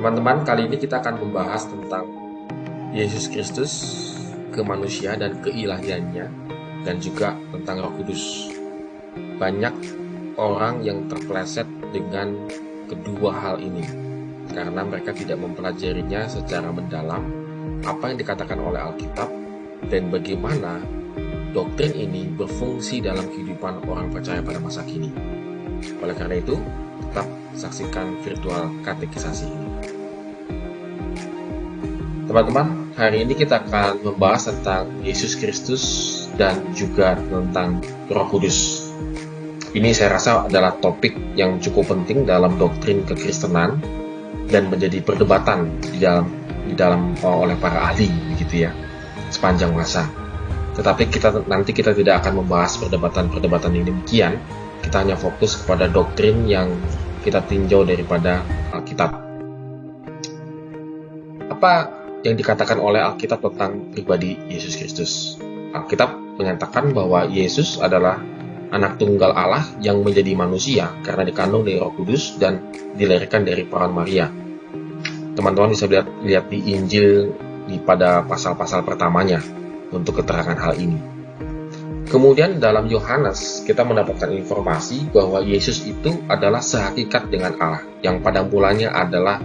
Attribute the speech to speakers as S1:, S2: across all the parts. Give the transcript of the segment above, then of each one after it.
S1: Teman-teman, kali ini kita akan membahas tentang Yesus Kristus, kemanusiaan dan keilahiannya, dan juga tentang Roh Kudus. Banyak orang yang terpeleset dengan kedua hal ini, karena mereka tidak mempelajarinya secara mendalam, apa yang dikatakan oleh Alkitab, dan bagaimana doktrin ini berfungsi dalam kehidupan orang percaya pada masa kini. Oleh karena itu, tetap saksikan virtual katekisasi ini. Teman-teman, hari ini kita akan membahas tentang Yesus Kristus dan juga tentang Roh Kudus. Ini saya rasa adalah topik yang cukup penting dalam doktrin kekristenan dan menjadi perdebatan di dalam oleh para ahli, begitu ya, sepanjang masa. Tetapi nanti kita tidak akan membahas perdebatan-perdebatan ini demikian. Kita hanya fokus kepada doktrin yang kita tinjau daripada Alkitab. Apa yang dikatakan oleh Alkitab tentang pribadi Yesus Kristus? Alkitab menyatakan bahwa Yesus adalah anak tunggal Allah yang menjadi manusia karena dikandung dari Roh Kudus dan dilahirkan dari perawan Maria. Teman-teman bisa lihat di Injil pada pasal-pasal pertamanya untuk keterangan hal ini. Kemudian dalam Yohanes kita mendapatkan informasi bahwa Yesus itu adalah sehakikat dengan Allah, yang pada mulanya adalah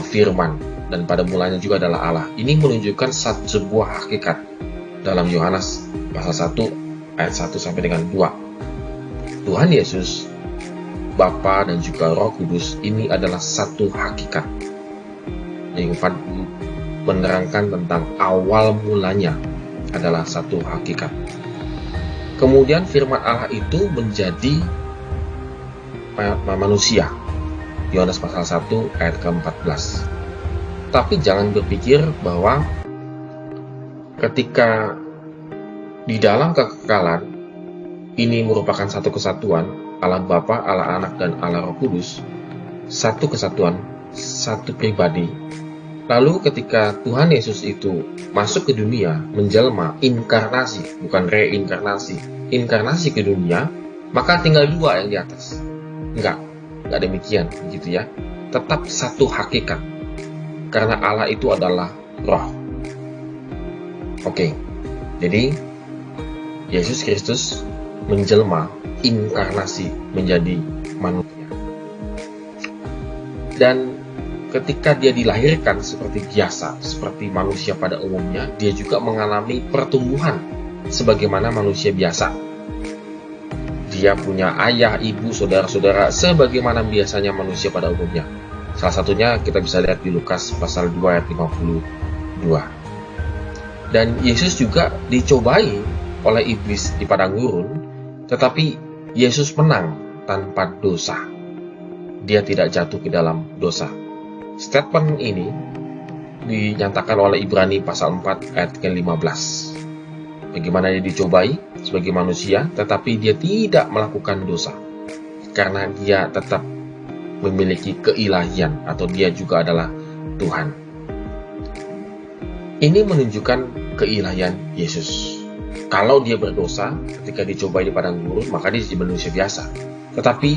S1: firman dan pada mulanya juga adalah Allah. Ini menunjukkan sebuah hakikat dalam Yohanes pasal 1 ayat 1 sampai dengan 2. Tuhan Yesus, Bapa dan juga Roh Kudus ini adalah satu hakikat yang menerangkan tentang awal mulanya adalah satu hakikat. Kemudian firman Allah itu menjadi manusia. Yohanes pasal 1 ayat ke-14. Tapi jangan berpikir bahwa ketika di dalam kekekalan ini merupakan satu kesatuan, Allah Bapa, Allah Anak, dan Allah Roh Kudus, satu kesatuan, satu pribadi. Lalu ketika Tuhan Yesus itu masuk ke dunia, menjelma, inkarnasi, bukan reinkarnasi, inkarnasi ke dunia, maka tinggal dua yang di atas. Enggak demikian, begitu ya. Tetap satu hakikat. Karena Allah itu adalah roh. Oke, jadi Yesus Kristus menjelma, inkarnasi menjadi manusia. Dan ketika dia dilahirkan seperti biasa, seperti manusia pada umumnya, dia juga mengalami pertumbuhan sebagaimana manusia biasa. Dia punya ayah, ibu, saudara-saudara sebagaimana biasanya manusia pada umumnya. Salah satunya kita bisa lihat di Lukas pasal 2 ayat 52. Dan Yesus juga dicobai oleh iblis di padang gurun, tetapi Yesus menang tanpa dosa. Dia tidak jatuh ke dalam dosa. Statement ini dinyatakan oleh Ibrani pasal 4 ayat ke-15. Bagaimana dia dicobai sebagai manusia, tetapi dia tidak melakukan dosa. Karena dia tetap memiliki keilahian, atau dia juga adalah Tuhan. Ini menunjukkan keilahian Yesus. Kalau dia berdosa ketika dicobai di padang gurun, maka dia jadi manusia biasa. Tetapi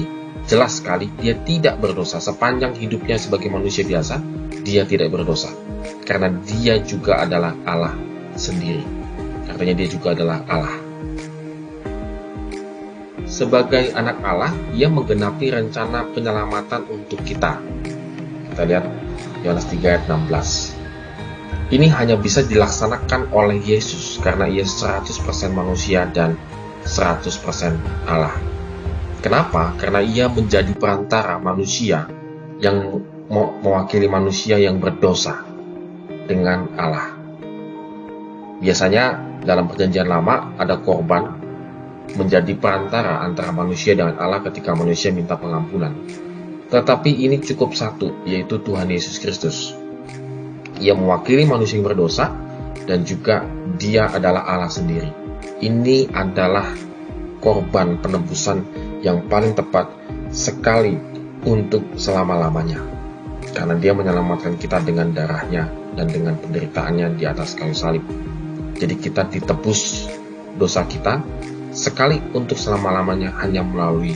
S1: jelas sekali dia tidak berdosa. Sepanjang hidupnya sebagai manusia biasa, dia tidak berdosa. Karena dia juga adalah Allah sendiri. Artinya dia juga adalah Allah. Sebagai anak Allah, ia menggenapi rencana penyelamatan untuk kita. Kita lihat Yohanes 3 ayat 16. Ini hanya bisa dilaksanakan oleh Yesus karena ia 100% manusia dan 100% Allah. Kenapa? Karena ia menjadi perantara manusia yang mewakili manusia yang berdosa dengan Allah. Biasanya dalam perjanjian lama ada korban menjadi perantara antara manusia dengan Allah ketika manusia minta pengampunan. Tetapi ini cukup satu, yaitu Tuhan Yesus Kristus. Ia mewakili manusia yang berdosa dan juga dia adalah Allah sendiri. Ini adalah korban penebusan yang paling tepat sekali untuk selama-lamanya. Karena dia menyelamatkan kita dengan darahnya dan dengan penderitaannya di atas kayu salib. Jadi kita ditebus dosa kita sekali untuk selama-lamanya hanya melalui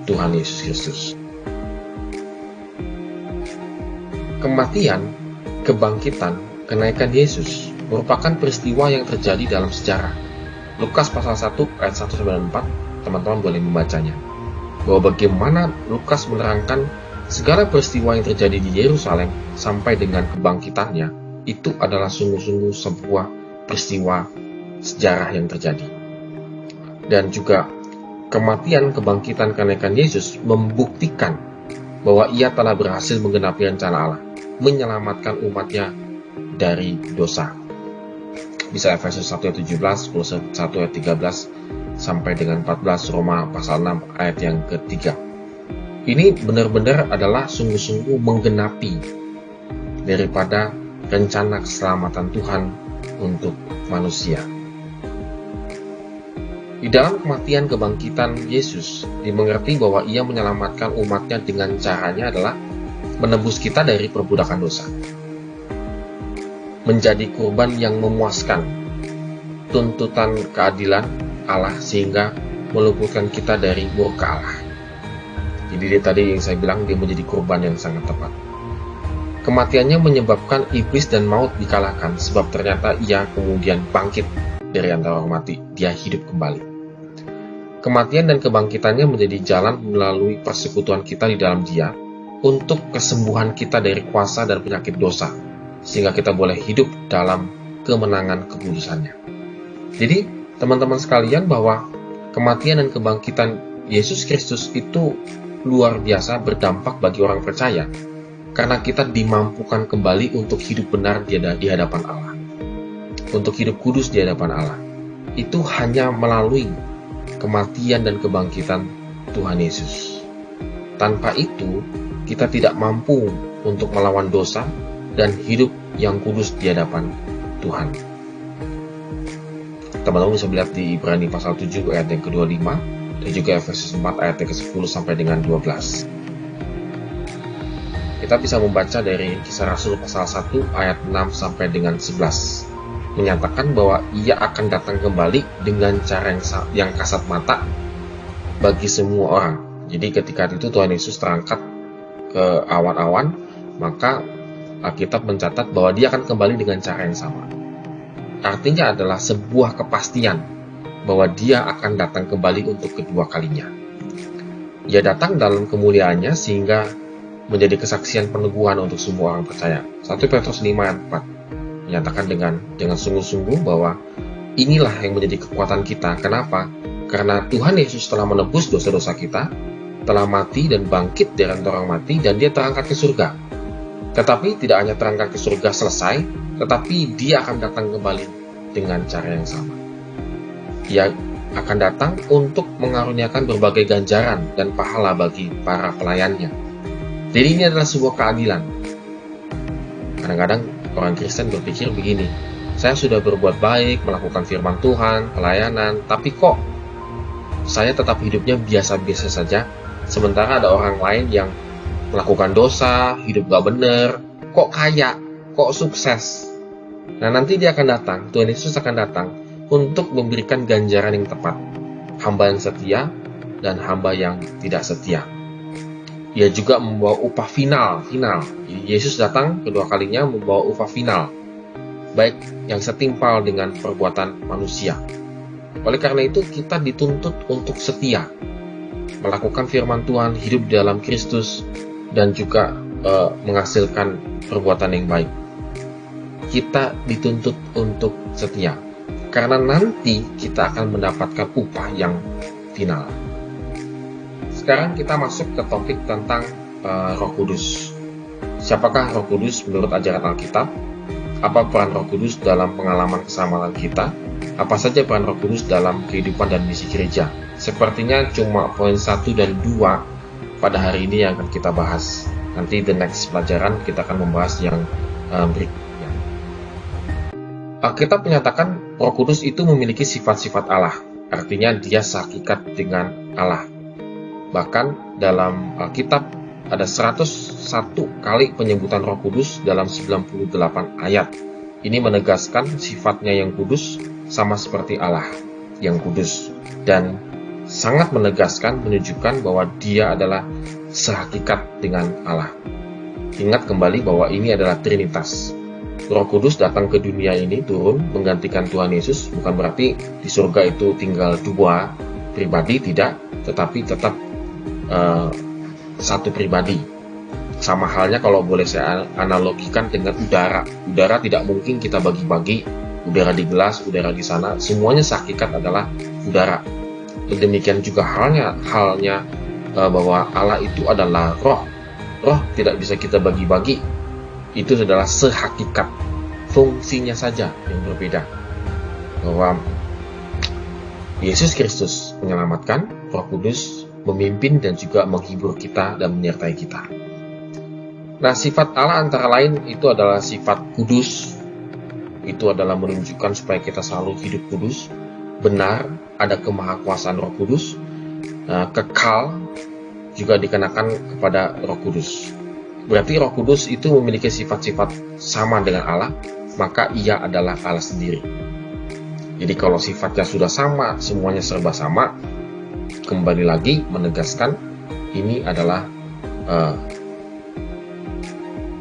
S1: Tuhan Yesus Kristus. Kematian, kebangkitan, kenaikan Yesus merupakan peristiwa yang terjadi dalam sejarah. Lukas pasal 1 ayat 194, teman-teman boleh membacanya. Bahwa bagaimana Lukas menerangkan segala peristiwa yang terjadi di Yerusalem sampai dengan kebangkitannya, itu adalah sungguh-sungguh sebuah peristiwa sejarah yang terjadi. Dan juga kematian, kebangkitan, kenaikan Yesus membuktikan bahwa ia telah berhasil menggenapi rencana Allah, menyelamatkan umatnya dari dosa. Bisa Efesus 1 ayat 17, Kolose 1 ayat 13, sampai dengan 14, Roma pasal 6 ayat yang ketiga. Ini benar-benar adalah sungguh-sungguh menggenapi daripada rencana keselamatan Tuhan untuk manusia. Di dalam kematian kebangkitan Yesus, dimengerti bahwa ia menyelamatkan umatnya dengan caranya adalah menebus kita dari perbudakan dosa. Menjadi kurban yang memuaskan tuntutan keadilan Allah sehingga meluputkan kita dari murka Allah. Jadi dia tadi yang saya bilang, dia menjadi kurban yang sangat tepat. Kematiannya menyebabkan iblis dan maut dikalahkan, sebab ternyata ia kemudian bangkit dari antara orang mati, dia hidup kembali. Kematian dan kebangkitannya menjadi jalan melalui persekutuan kita di dalam dia untuk kesembuhan kita dari kuasa dan penyakit dosa, sehingga kita boleh hidup dalam kemenangan kekudusannya. Jadi, teman-teman sekalian, bahwa kematian dan kebangkitan Yesus Kristus itu luar biasa berdampak bagi orang percaya, karena kita dimampukan kembali untuk hidup benar di hadapan Allah, untuk hidup kudus di hadapan Allah. Itu hanya melalui kematian dan kebangkitan Tuhan Yesus. Tanpa itu, kita tidak mampu untuk melawan dosa dan hidup yang kudus di hadapan Tuhan. Teman-teman bisa lihat di Ibrani pasal 7 ayat yang ke-25 dan juga Efesus 4 ayat yang ke-10 sampai dengan 12. Kita bisa membaca dari Kisah Rasul pasal 1 ayat 6 sampai dengan 11. Menyatakan bahwa ia akan datang kembali dengan cara yang kasat mata bagi semua orang. Jadi ketika itu Tuhan Yesus terangkat ke awan-awan, maka Alkitab mencatat bahwa dia akan kembali dengan cara yang sama. Artinya adalah sebuah kepastian bahwa dia akan datang kembali untuk kedua kalinya. Ia datang dalam kemuliaannya sehingga menjadi kesaksian peneguhan untuk semua orang percaya. 1 Petrus 5 ayat 4 menyatakan dengan sungguh-sungguh bahwa inilah yang menjadi kekuatan kita. Kenapa? Karena Tuhan Yesus telah menebus dosa-dosa kita, telah mati dan bangkit dari antara orang mati, dan dia terangkat ke surga. Tetapi tidak hanya terangkat ke surga selesai, tetapi dia akan datang kembali dengan cara yang sama. Ia akan datang untuk mengaruniakan berbagai ganjaran dan pahala bagi para pelayannya. Jadi ini adalah sebuah keadilan. Kadang-kadang orang Kristen berpikir begini, saya sudah berbuat baik, melakukan firman Tuhan, pelayanan, tapi kok saya tetap hidupnya biasa-biasa saja, sementara ada orang lain yang melakukan dosa, hidup gak bener, kok kaya, kok sukses. Nah nanti dia akan datang, Tuhan Yesus akan datang untuk memberikan ganjaran yang tepat, hamba yang setia dan hamba yang tidak setia. Ia juga membawa upah final. Yesus datang kedua kalinya membawa upah final, baik yang setimpal dengan perbuatan manusia. Oleh karena itu kita dituntut untuk setia, melakukan firman Tuhan, hidup dalam Kristus, dan juga menghasilkan perbuatan yang baik. Kita dituntut untuk setia, karena nanti kita akan mendapatkan upah yang final. Sekarang kita masuk ke topik tentang Roh Kudus. Siapakah Roh Kudus menurut ajaran Alkitab? Apa peran Roh Kudus dalam pengalaman keselamatan kita? Apa saja peran Roh Kudus dalam kehidupan dan misi gereja? Sepertinya cuma poin 1 dan 2 pada hari ini yang akan kita bahas. Nanti the next pelajaran kita akan membahas yang berikutnya. Alkitab menyatakan Roh Kudus itu memiliki sifat-sifat Allah. Artinya dia sehakikat dengan Allah. Bahkan dalam Alkitab ada 101 kali penyebutan Roh Kudus dalam 98 ayat. Ini menegaskan sifatnya yang kudus sama seperti Allah yang kudus, dan sangat menegaskan menunjukkan bahwa dia adalah sehakikat dengan Allah. Ingat kembali bahwa ini adalah Trinitas. Roh Kudus datang ke dunia ini, turun menggantikan Tuhan Yesus. Bukan berarti di surga itu tinggal dua pribadi, tidak, tetapi tetap satu pribadi. Sama halnya kalau boleh saya analogikan dengan udara. Udara tidak mungkin kita bagi-bagi, udara di gelas, udara di sana, semuanya sehakikat adalah udara. Demikian juga halnya bahwa Allah itu adalah roh. Roh tidak bisa kita bagi-bagi. Itu adalah sehakikat, fungsinya saja yang berbeda. Bahwa Yesus Kristus menyelamatkan, Roh Kudus memimpin dan juga menghibur kita dan menyertai kita. Nah, sifat Allah antara lain itu adalah sifat kudus. Itu adalah menunjukkan supaya kita selalu hidup kudus, benar, ada kemahakuasaan Roh Kudus, kekal, juga dikenakan kepada Roh Kudus. Berarti Roh Kudus itu memiliki sifat-sifat sama dengan Allah, maka ia adalah Allah sendiri. Jadi kalau sifatnya sudah sama, semuanya serba sama, kembali lagi menegaskan ini adalah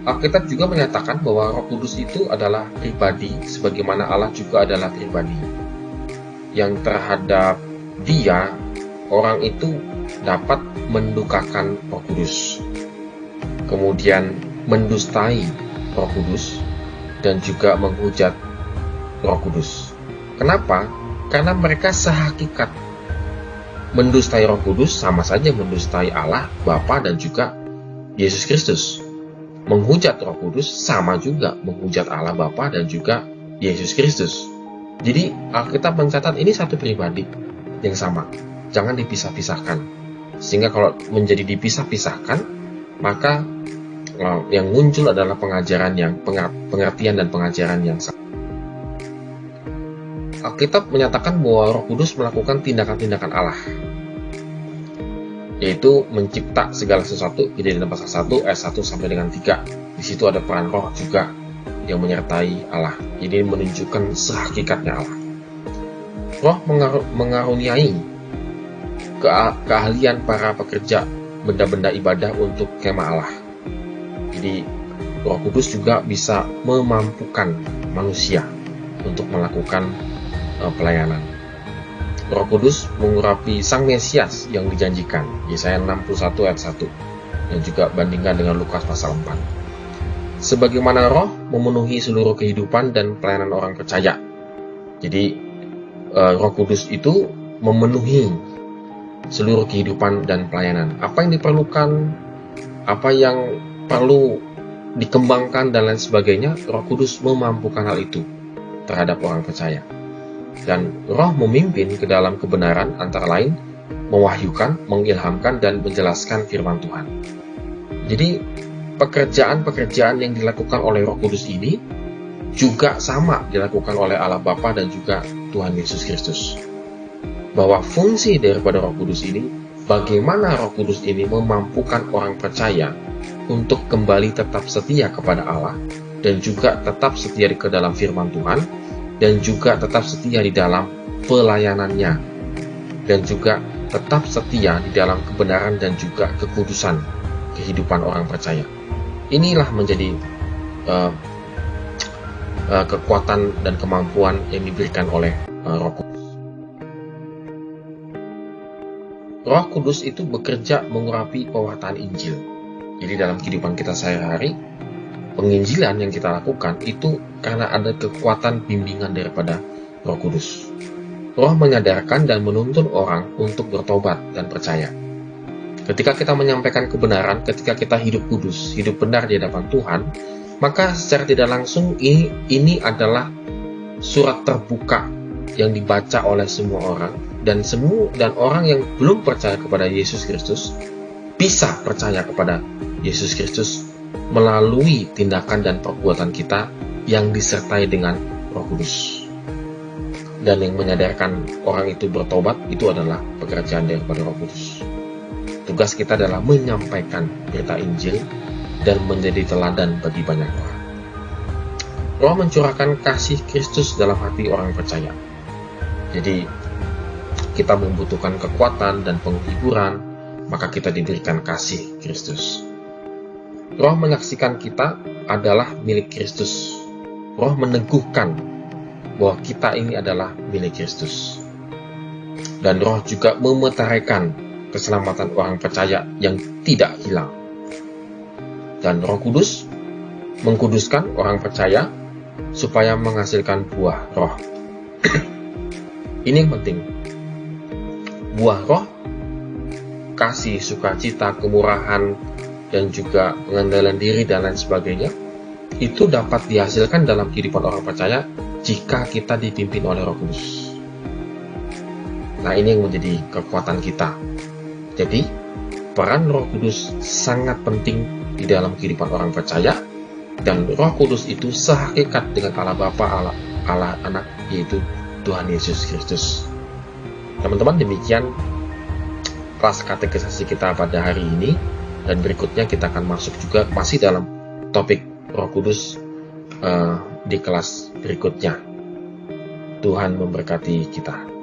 S1: Alkitab juga menyatakan bahwa Roh Kudus itu adalah pribadi, sebagaimana Allah juga adalah pribadi. Yang terhadap Dia, orang itu dapat mendukakan Roh Kudus, kemudian mendustai Roh Kudus, dan juga menghujat Roh Kudus. Kenapa? Karena mereka sehakikat. Mendustai Roh Kudus sama saja mendustai Allah, Bapa, dan juga Yesus Kristus. Menghujat Roh Kudus sama juga menghujat Allah Bapa dan juga Yesus Kristus. Jadi Alkitab mencatat ini satu pribadi yang sama. Jangan dipisah-pisahkan. Sehingga kalau menjadi dipisah-pisahkan, maka yang muncul adalah pengertian dan pengajaran yang salah. Alkitab menyatakan bahwa Roh Kudus melakukan tindakan-tindakan Allah, yaitu mencipta segala sesuatu. Kejadian pasal 1 ayat 1 sampai dengan 3. Di situ ada peran roh juga yang menyertai Allah. Jadi menunjukkan sehakikatnya Allah. Roh mengaruniai keahlian para pekerja benda-benda ibadah untuk kemah Allah. Jadi Roh Kudus juga bisa memampukan manusia untuk melakukan pelayanan. Roh Kudus mengurapi Sang Mesias yang dijanjikan, Yesaya 61 ayat 1, dan juga bandingkan dengan Lukas pasal 4. Sebagaimana roh memenuhi seluruh kehidupan dan pelayanan orang percaya. Jadi Roh Kudus itu memenuhi seluruh kehidupan dan pelayanan. Apa yang diperlukan, apa yang perlu dikembangkan dan lain sebagainya, Roh Kudus memampukan hal itu terhadap orang percaya. Dan roh memimpin ke dalam kebenaran, antara lain mewahyukan, mengilhamkan, dan menjelaskan firman Tuhan. Jadi pekerjaan-pekerjaan yang dilakukan oleh Roh Kudus ini juga sama dilakukan oleh Allah Bapa dan juga Tuhan Yesus Kristus. Bahwa fungsi daripada Roh Kudus ini, bagaimana Roh Kudus ini memampukan orang percaya untuk kembali tetap setia kepada Allah, dan juga tetap setia ke dalam firman Tuhan, dan juga tetap setia di dalam pelayanannya, dan juga tetap setia di dalam kebenaran dan juga kekudusan kehidupan orang percaya. Inilah menjadi kekuatan dan kemampuan yang diberikan oleh Roh Kudus. Roh Kudus itu bekerja mengurapi pewartaan Injil. Jadi dalam kehidupan kita sehari-hari, penginjilan yang kita lakukan itu karena ada kekuatan bimbingan daripada Roh Kudus. Roh menyadarkan dan menuntun orang untuk bertobat dan percaya. Ketika kita menyampaikan kebenaran, ketika kita hidup kudus, hidup benar di hadapan Tuhan, maka secara tidak langsung ini adalah surat terbuka yang dibaca oleh semua orang, dan orang yang belum percaya kepada Yesus Kristus bisa percaya kepada Yesus Kristus melalui tindakan dan perbuatan kita yang disertai dengan Roh Kudus. Dan yang menyadarkan orang itu bertobat itu adalah pekerjaan daripada Roh Kudus. Tugas kita adalah menyampaikan berita Injil dan menjadi teladan bagi banyak orang. Roh mencurahkan kasih Kristus dalam hati orang percaya. Jadi kita membutuhkan kekuatan dan penghiburan, maka kita diberikan kasih Kristus. Roh menyaksikan kita adalah milik Kristus. Roh meneguhkan bahwa kita ini adalah milik Kristus. Dan Roh juga memeteraikan keselamatan orang percaya yang tidak hilang. Dan Roh Kudus mengkuduskan orang percaya supaya menghasilkan buah Roh. Ini yang penting. Buah Roh, kasih, sukacita, kemurahan, dan juga pengendalian diri dan lain sebagainya, itu dapat dihasilkan dalam kehidupan orang percaya jika kita dipimpin oleh Roh Kudus. Nah, ini yang menjadi kekuatan kita. Jadi, peran Roh Kudus sangat penting di dalam kehidupan orang percaya, dan Roh Kudus itu sehakikat dengan Allah Bapa, Allah Anak, yaitu Tuhan Yesus Kristus. Teman-teman, demikian kelas katekisasi kita pada hari ini. Dan berikutnya kita akan masuk juga masih dalam topik Roh Kudus di kelas berikutnya. Tuhan memberkati kita.